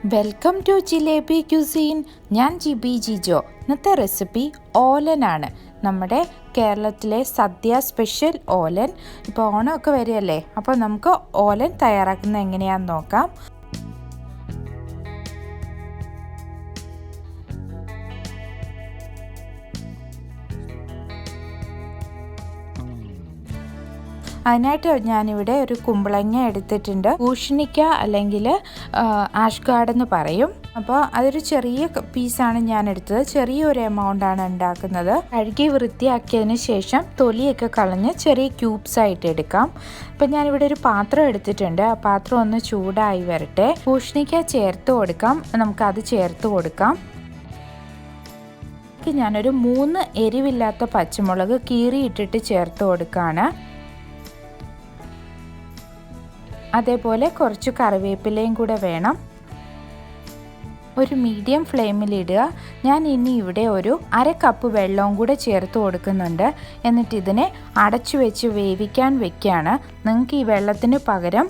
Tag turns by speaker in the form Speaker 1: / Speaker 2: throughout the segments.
Speaker 1: Welcome to Jilebi cuisine. ഞാൻ ജിബി ജിജോ. ഇന്നത്തെ recipe ഓലനാണ്. നമ്മുടെ കേരളത്തിലെ സദ്യ സ്പെഷ്യൽ ഓലൻ. ഇപ്പോൾ ഓണമൊക്കെ വരികയല്ലേ, അപ്പോൾ നമുക്ക് ഓലൻ തയ്യാറാക്കുന്നത് എങ്ങനെയാണെന്ന് നോക്കാം. അതിനായിട്ട് ഞാനിവിടെ ഒരു കുമ്പളങ്ങ എടുത്തിട്ടുണ്ട്. പൂഷണിക്ക അല്ലെങ്കിൽ ആഷ് ഗാർഡ് എന്ന് പറയും. അപ്പോൾ അതൊരു ചെറിയ പീസാണ് ഞാൻ എടുത്തത്. ചെറിയൊരു എമൗണ്ടാണ് ഉണ്ടാക്കുന്നത്. കഴുകി വൃത്തിയാക്കിയതിന് ശേഷം തൊലിയൊക്കെ കളഞ്ഞ് ചെറിയ ക്യൂബ്സ് ആയിട്ട് എടുക്കാം. അപ്പം ഞാനിവിടെ ഒരു പാത്രം എടുത്തിട്ടുണ്ട്. ആ പാത്രം ഒന്ന് ചൂടായി വരട്ടെ. പൂഷണിക്ക ചേർത്ത് കൊടുക്കാം. നമുക്കത് ചേർത്ത് കൊടുക്കാം. ഞാനൊരു 3 എരിവില്ലാത്ത പച്ചമുളക് കീറിയിട്ടിട്ട് ചേർത്ത് കൊടുക്കുകയാണ്. അതേപോലെ കുറച്ച് കറിവേപ്പിലയും കൂടെ വേണം. ഒരു മീഡിയം ഫ്ലെയിമിലിടുക. ഞാൻ ഇനി ഇവിടെ ഒരു 1/2 കപ്പ് വെള്ളവും കൂടെ ചേർത്ത് കൊടുക്കുന്നുണ്ട്. എന്നിട്ട് ഇതിനെ അടച്ചു വെച്ച് വേവിക്കാൻ വെക്കുകയാണ്. നിങ്ങൾക്ക് ഈ വെള്ളത്തിന് പകരം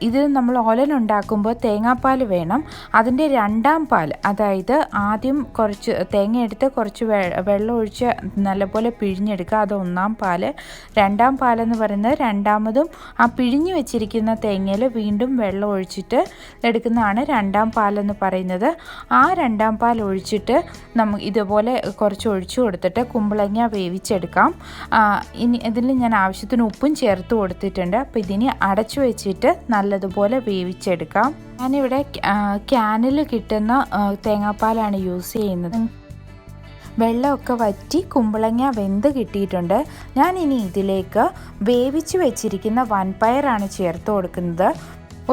Speaker 1: ഇത് നമ്മൾ ഓലൻ ഉണ്ടാക്കുമ്പോൾ തേങ്ങാപ്പാൽ വേണം. അതിൻ്റെ 2ാം പാൽ, അതായത് ആദ്യം കുറച്ച് തേങ്ങ എടുത്ത് കുറച്ച് വെള്ളം ഒഴിച്ച് നല്ലപോലെ പിഴിഞ്ഞെടുക്കുക. അത് 1ാം പാൽ. 2ാം പാലെന്ന് പറയുന്നത് രണ്ടാമതും ആ പിഴിഞ്ഞ് വെച്ചിരിക്കുന്ന തേങ്ങയിൽ വീണ്ടും വെള്ളം ഒഴിച്ചിട്ട് എടുക്കുന്നതാണ് 2ാം പാലെന്ന് പറയുന്നത്. ആ 2ാം പാൽ ഒഴിച്ചിട്ട് ഇതുപോലെ കുറച്ച് ഒഴിച്ചു കൊടുത്തിട്ട് കുമ്പളങ്ങ വേവിച്ചെടുക്കാം. ഇനി ഇതിൽ ഞാൻ ആവശ്യത്തിന് ഉപ്പും ചേർത്ത് കൊടുത്തിട്ടുണ്ട്. അപ്പോൾ ഇതിനെ അടച്ചു വെച്ചിട്ട് നല്ലതുപോലെ വേവിച്ചെടുക്കാം. ഞാനിവിടെ ക്യാനിൽ കിട്ടുന്ന തേങ്ങാപ്പാലാണ് യൂസ് ചെയ്യുന്നത്. വെള്ളമൊക്കെ വറ്റി കുമ്പളങ്ങ വെന്ത് കിട്ടിയിട്ടുണ്ട്. ഞാൻ ഇനി ഇതിലേക്ക് വേവിച്ച് വെച്ചിരിക്കുന്ന വൻപയറാണ് ചേർത്ത് കൊടുക്കുന്നത്.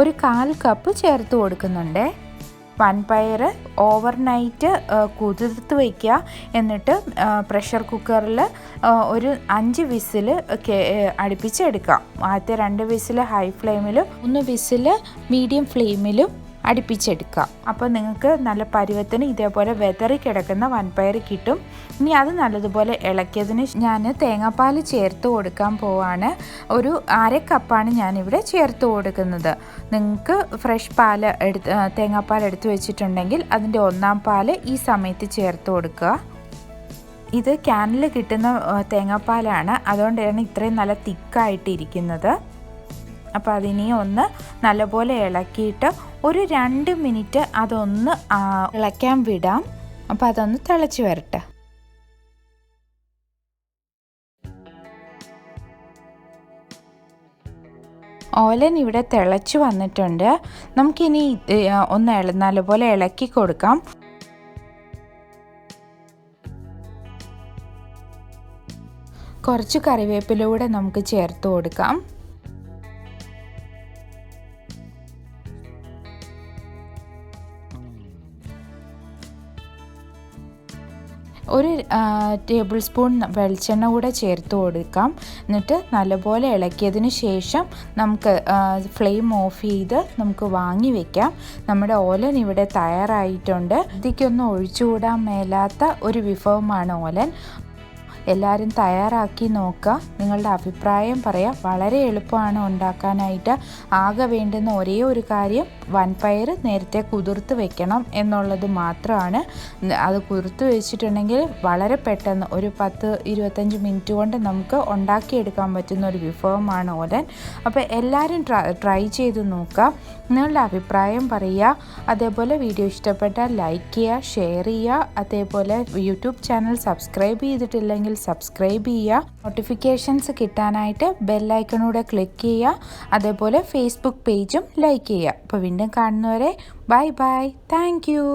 Speaker 1: ഒരു 1/4 കപ്പ് ചേർത്ത് കൊടുക്കുന്നുണ്ട്. വൻപയർ ഓവർനൈറ്റ് കുതിർത്ത് വയ്ക്കുക. എന്നിട്ട് പ്രഷർ കുക്കറിൽ ഒരു 5 വിസിൽ അടുപ്പിച്ചെടുക്കാം. ആദ്യത്തെ 2 വിസിൽ ഹൈ ഫ്ലെയിമിലും 3 വിസിൽ മീഡിയം ഫ്ലെയിമിലും അടുപ്പിച്ചെടുക്കാം. അപ്പോൾ നിങ്ങൾക്ക് നല്ല പരുവത്തിന് ഇതേപോലെ വെതറി കിടക്കുന്ന വൻപയർ കിട്ടും. ഇനി അത് നല്ലതുപോലെ ഇളക്കിയതിന് ഞാൻ തേങ്ങാപ്പാൽ ചേർത്ത് കൊടുക്കാൻ പോവാണ്. ഒരു 1/2 കപ്പാണ് ഞാനിവിടെ ചേർത്ത് കൊടുക്കുന്നത്. നിങ്ങൾക്ക് ഫ്രഷ് പാൽ തേങ്ങാപ്പാൽ എടുത്ത് വെച്ചിട്ടുണ്ടെങ്കിൽ അതിൻ്റെ 1ാം പാൽ ഈ സമയത്ത് ചേർത്ത് കൊടുക്കുക. ഇത് ക്യാനിൽ കിട്ടുന്ന തേങ്ങാപ്പാലാണ്, അതുകൊണ്ടാണ് ഇത്രയും നല്ല തിക്കായിട്ടിരിക്കുന്നത്. അപ്പോൾ അതിനെ ഒന്ന് നല്ലപോലെ ഇളക്കിയിട്ട് ഒരു 2 മിനിറ്റ് അതൊന്ന് ഇളക്കാൻ വിടാം. അപ്പോൾ അതൊന്ന് തിളച്ച് വരട്ടെ. ഓലൻ ഇവിടെ തിളച്ച് വന്നിട്ടുണ്ട്. നമുക്കിനി ഒന്ന് നല്ലപോലെ ഇളക്കി കൊടുക്കാം. കുറച്ച് കറിവേപ്പില കൂടെ നമുക്ക് ചേർത്ത് കൊടുക്കാം. ഒരു ടേബിൾ സ്പൂൺ വെളിച്ചെണ്ണ കൂടെ ചേർത്ത് കൊടുക്കാം. എന്നിട്ട് നല്ലപോലെ ഇളക്കിയതിന് ശേഷം നമുക്ക് ഫ്ലെയിം ഓഫ് ചെയ്ത് നമുക്ക് വാങ്ങി വെക്കാം. നമ്മുടെ ഓലൻ ഇവിടെ തയ്യാറായിട്ടുണ്ട്. ഇതിക്കൊന്നും ഒഴിച്ചുകൂടാൻ മേലാത്ത ഒരു വിഭവമാണ് ഓലൻ. എല്ലാവരും തയ്യാറാക്കി നോക്കുക. നിങ്ങളുടെ അഭിപ്രായം പറയാം. വളരെ എളുപ്പമാണ് ഉണ്ടാക്കാനായിട്ട്. ആകെ വേണ്ടുന്ന ഒരേ ഒരു കാര്യം വൻപയർ നേരത്തെ കുതിർത്ത് വെക്കണം എന്നുള്ളത് മാത്രമാണ്. അത് കുതിർത്ത് വെച്ചിട്ടുണ്ടെങ്കിൽ വളരെ പെട്ടെന്ന് ഒരു 10-25 മിനിറ്റ് കൊണ്ട് നമുക്ക് ഉണ്ടാക്കിയെടുക്കാൻ പറ്റുന്ന ഒരു വിഭവമാണ് ഓലൻ. അപ്പോൾ എല്ലാവരും ട്രൈ ചെയ്ത് നോക്കുക. നിങ്ങളുടെ അഭിപ്രായം പറയുക. അതേപോലെ വീഡിയോ ഇഷ്ടപ്പെട്ടാൽ ലൈക്ക് ചെയ്യുക, ഷെയർ ചെയ്യുക. അതേപോലെ യൂട്യൂബ് ചാനൽ സബ്സ്ക്രൈബ് ചെയ്തിട്ടില്ലെങ്കിൽ സബ്സ്ക്രൈബ് ചെയ്യുക. നോട്ടിഫിക്കേഷൻസ് കിട്ടാനായിട്ട് ബെല്ലൈക്കണൂടെ ക്ലിക്ക് ചെയ്യുക. അതേപോലെ ഫേസ്ബുക്ക് പേജും ലൈക്ക് ചെയ്യുക. അപ്പോൾ വീണ്ടും കാണുന്നവരെ ബൈ ബൈ. Thank you.